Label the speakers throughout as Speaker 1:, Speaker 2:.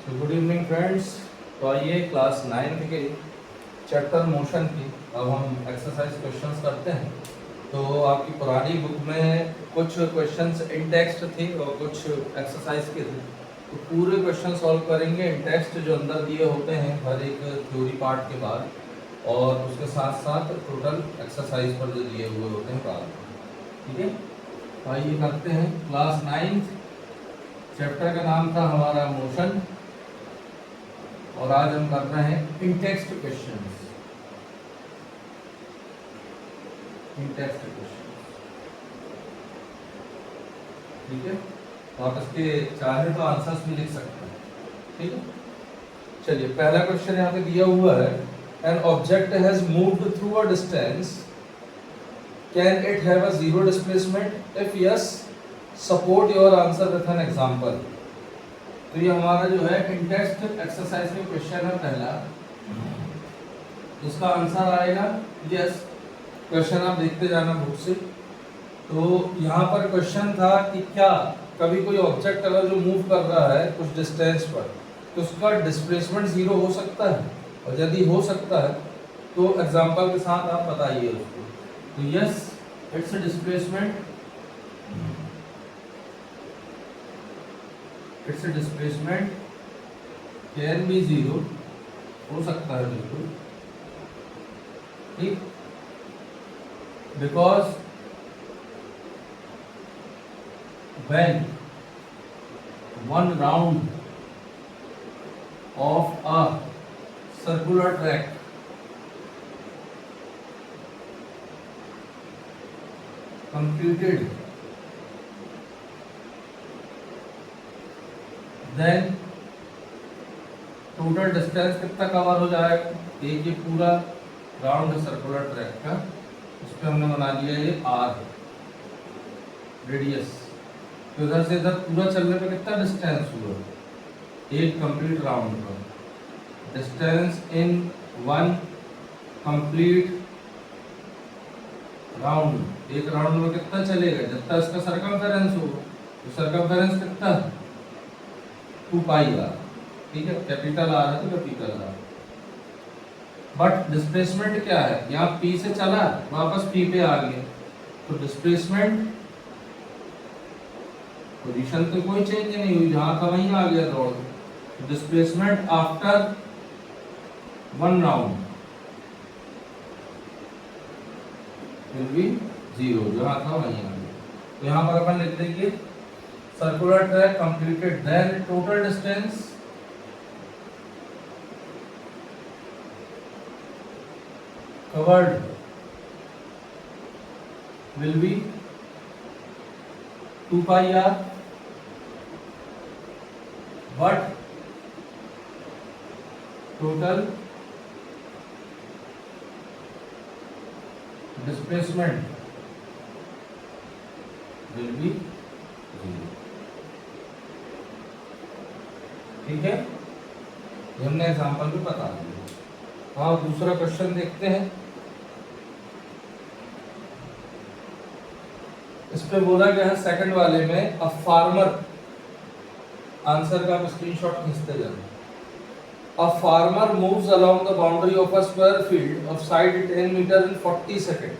Speaker 1: Good evening friends. तो आइए class 9 के चैप्टर मोशन की अब हम एक्सरसाइज क्वेश्चंस करते हैं। तो आपकी पुरानी बुक में कुछ क्वेश्चंस इन टेक्स्ट थे और कुछ एक्सरसाइज के थे। तो पूरे क्वेश्चन सॉल्व करेंगे इन टेक्स्ट जो अंदर दिए होते हैं हर एक थ्योरी पार्ट के बाद, और उसके साथ साथ टोटल एक्सरसाइज पर जो दिए हुए होते हैं बाद में। ठीक है, तो आइए करते हैं। क्लास 9 चैप्टर का नाम था हमारा मोशन, और आज हम कर रहे हैं इन टेक्स्ट क्वेश्चंस। इन टेक्स्ट क्वेश्चंस, ठीक है। तो आप इसके चाहे तो आंसर्स भी लिख सकते हैं। ठीक है, चलिए पहला क्वेश्चन यहाँ पे दिया हुआ है, an object has moved through a distance, can it have a zero displacement? If yes, support your answer with an example. तो ये हमारा जो है इन टेक्स्ट एक्सरसाइज में क्वेश्चन है पहला। इसका आंसर आएगा यस। क्वेश्चन आप देखते जाना बुक से। तो यहाँ पर क्वेश्चन था कि क्या कभी कोई ऑब्जेक्ट अगर जो मूव कर रहा है कुछ डिस्टेंस पर, तो उसका डिस्प्लेसमेंट जीरो हो सकता है, और यदि हो सकता है तो एग्जांपल के साथ आप बताइए उसको। तो yes, it's displacement, it's displacement can be zero, हो सकता है बिल्कुल। ठीक, because when one round of a circular track completed, then total distance कितना कवर हो जाएगा? एक ये पूरा राउंड सर्कुलर ट्रैक का, इस पे हमने बना लिया ये आर रेडियस। तो इधर से इधर पूरा चलने पे कितना डिस्टेंस हुआ? एक कंप्लीट राउंड का distance in one complete round. एक राउंड में कितना चलेगा? जितना इसका सर्कमफेरेंस हो। तो सर्कमफेरेंस कितना? 2 पाई आर। ठीक है, कैपिटल आर है तो कैपिटल आर। बट डिस्प्लेसमेंट क्या है? यहाँ पी से चला वापस पी पे आ गया, तो डिस्प्लेसमेंट पोजीशन तो कोई चेंज नहीं हुई, जहां था वहीं आ गया दौड़। Displacement after one round will be zero, जहां था वहीं आ गया। तो यहाँ पर अपन लिख देंगे circular track completed, then total distance covered will be 2 pi r, but total displacement will be 0। ठीक है, ये हमने एग्जाम्पल भी बता दिया। हाँ, दूसरा क्वेश्चन देखते हैं। इस पे बोला गया है सेकंड वाले में, अ फार्मर, आंसर का आप स्क्रीनशॉट खींचते जाना। A farmer moves along the boundary of a square field of side 10 meter in 40 seconds.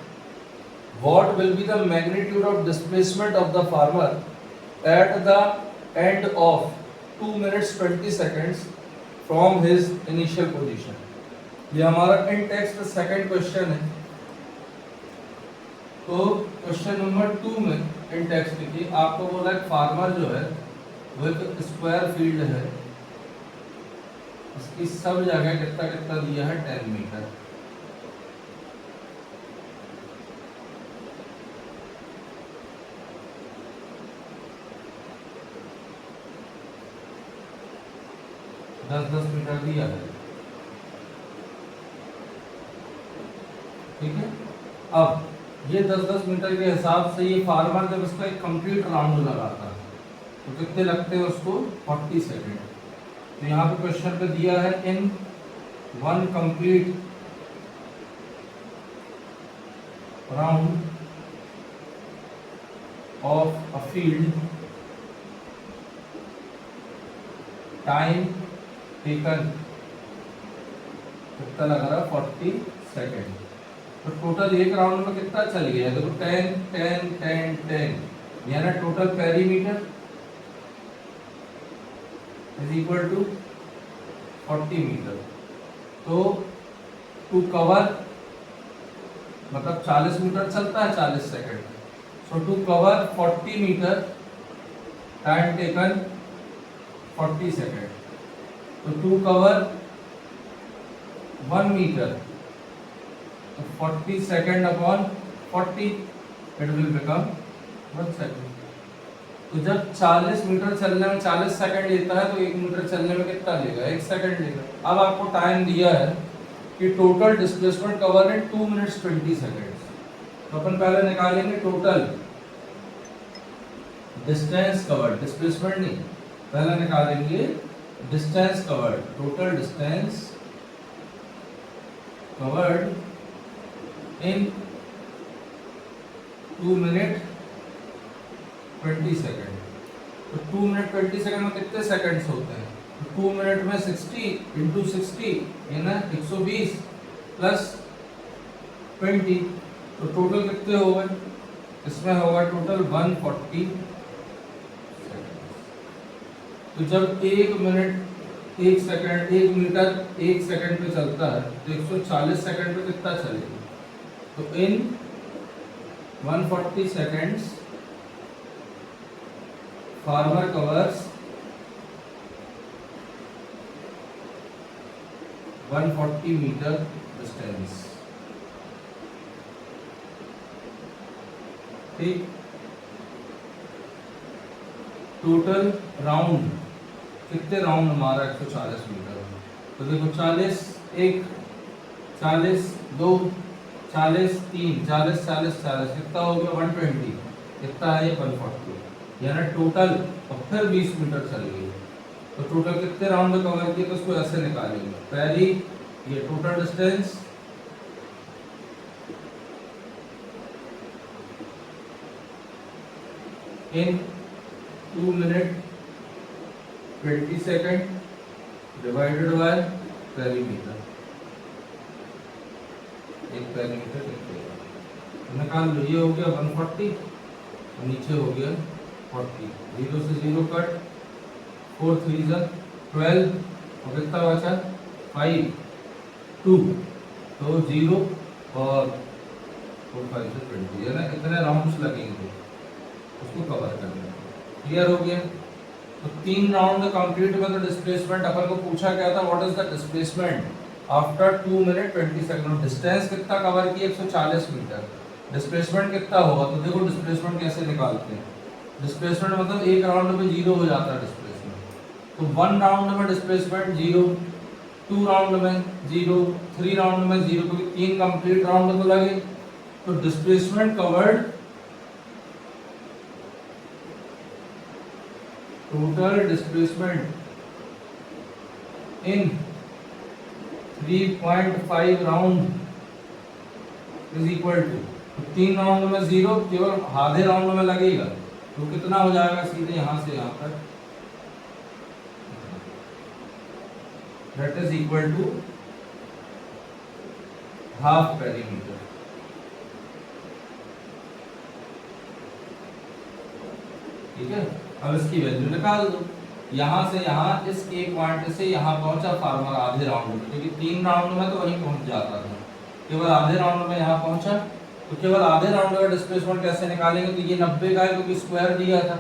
Speaker 1: What will be the magnitude of displacement of the farmer at the end of 2 minutes 20 seconds from his initial position? ये हमारा इन text second question है। तो question number 2 में इन text की आपको बोला है farmer जो है वो एक स्क्वायर फील्ड है, इसकी सब जगह कितना कितना दिया है? 10 मीटर। दस मीटर दिया है। ठीक है, अब ये 10 मीटर के हिसाब से ये फार्मर जब इसका एक कंप्लीट राउंड लगाता है तो कितने लगते हैं उसको? 40 सेकेंड। तो यहाँ पे क्वेश्चन पे दिया है in one complete round of a field, time taken कितना लग रहा है 40 सेकेंड। तो टोटल एक राउंड में कितना चल गया, देखो 10 10 10 10 यानी total perimeter is equal to 40 metre. तो टू कवर मतलब 40 मीटर चलता है 40 second, so to cover 40 metre time taken 40 second. तो टू कवर 1 मीटर, तो 40 second upon 40 it will become 1 second. तो जब 40 मीटर चलने में 40 सेकेंड लेता है तो 1 मीटर चलने में कितना लेगा, 1 सेकेंड लेगा। अब आपको टाइम दिया है कि total displacement cover in 2 minutes 20 seconds. तो अपन पहले निकालेंगे टोटल डिस्टेंस कवर्ड, डिस्प्लेसमेंट नहीं, पहले निकालेंगे distance covered, total distance covered in 2 minute 20 second. तो 2 मिनट 20 सेकेंड में कितने सेकेंड्स होते हैं, तो 2 मिनट में 60 इंटू 60 यानी 120 प्लस 20, तो टोटल कितने हो गए, इसमें होगा टोटल 140 सेकेंड। तो जब 1 मिनट 1 सेकेंड 1 मीटर 1 सेकेंड पे चलता है तो 140 सेकेंड पे कितना चलेगा, तो in 140 seconds farmer covers 140 metre distance. ठीक, टोटल राउंड कितने राउंड हमारा 140 मीटर, तो देखो 40 1 40 2 40 3 40 40 40 कितना हो गया 120, कितना है ये 140 यानी टोटल। और फिर 20 मीटर चल गई तो टोटल कितने राउंड में कवर किए, तो उसको ऐसे निकालेंगे। पहली ये total distance in 2 minute 20 second divided by perimeter, एक पेरीमीटर निकाल लो। ये हो गया 140, नीचे हो गया 40, 0 से 0 कट, 4 3 12 और कितना बचा 5 2, तो 0 और 4 5 से 20 यानी कितने राउंड्स लगेंगे उसको कवर करने में। क्लियर हो गया। तो 3 राउंड कंप्लीट में तो डिस्प्लेसमेंट अपन को पूछा गया था what is the displacement after 2 minute 20 second. Distance कितना कवर किया 140 मीटर, डिस्प्लेसमेंट कितना होगा, तो देखो डिस्प्लेसमेंट कैसे निकालते हैं। डिस्प्लेसमेंट मतलब एक राउंड में 0 हो जाता है डिस्प्लेसमेंट, तो 1 राउंड में डिस्प्लेसमेंट 0, 2 राउंड में 0, 3 राउंड में 0, क्योंकि 3 कंप्लीट राउंड तो लगे। तो displacement covered total displacement in 3.5 round is equal to, 3 round में 0 केवल आधे राउंड में लगेगा तो कितना हो जाएगा, सीधे यहां से यहां तक, that is equal to half perimeter. ठीक है, अब इसकी वैल्यू निकाल दो। यहां से यहां इस एक पॉइंट से यहां पहुंचा फार्मर आधे राउंड में, क्योंकि 3 राउंड में तो वहीं पहुंच जाता था, केवल आधे राउंड में यहां पहुंचा। तो केवल आधे राउंड का डिस्प्लेसमेंट कैसे निकालेंगे, तो ये 90 का है क्योंकि स्क्वायर दिया था,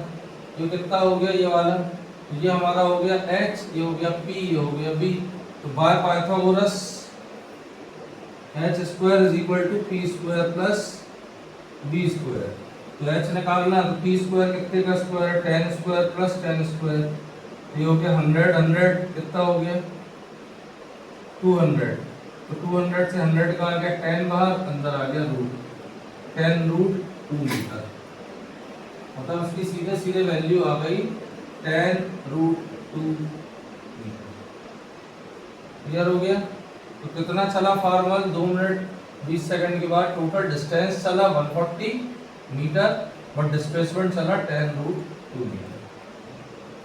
Speaker 1: तो कितना हो गया ये वाला, तो ये हमारा हो गया h, ये हो गया p, ये हो गया b। तो by Pythagoras h square is equal to p square plus b square. तो h निकालना है तो p स्क्वायर कितने का स्क्वायर, 10 स्क्वायर प्लस 10 स्क्वायर, ये हो गया 100 100 कितना हो गया 200। तो 200 से 100 का आ गया 10 बाहर, अंदर आ गया रूट 10 रूट 2 मीटर, मतलब उसकी सीधे सीधे वैल्यू आ गई 10 रूट 2 मीटर। क्लियर हो गया। तो कितना चला फार्मर 2 मिनट 20 सेकंड के बाद, टोटल डिस्टेंस चला 140 मीटर और डिस्प्लेसमेंट चला 10 रूट 2 मीटर।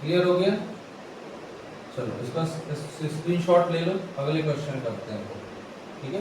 Speaker 1: क्लियर हो गया। चलो इसका स्क्रीनशॉट ले लो, अगले क्वेश्चन करते हैं, ठीक है।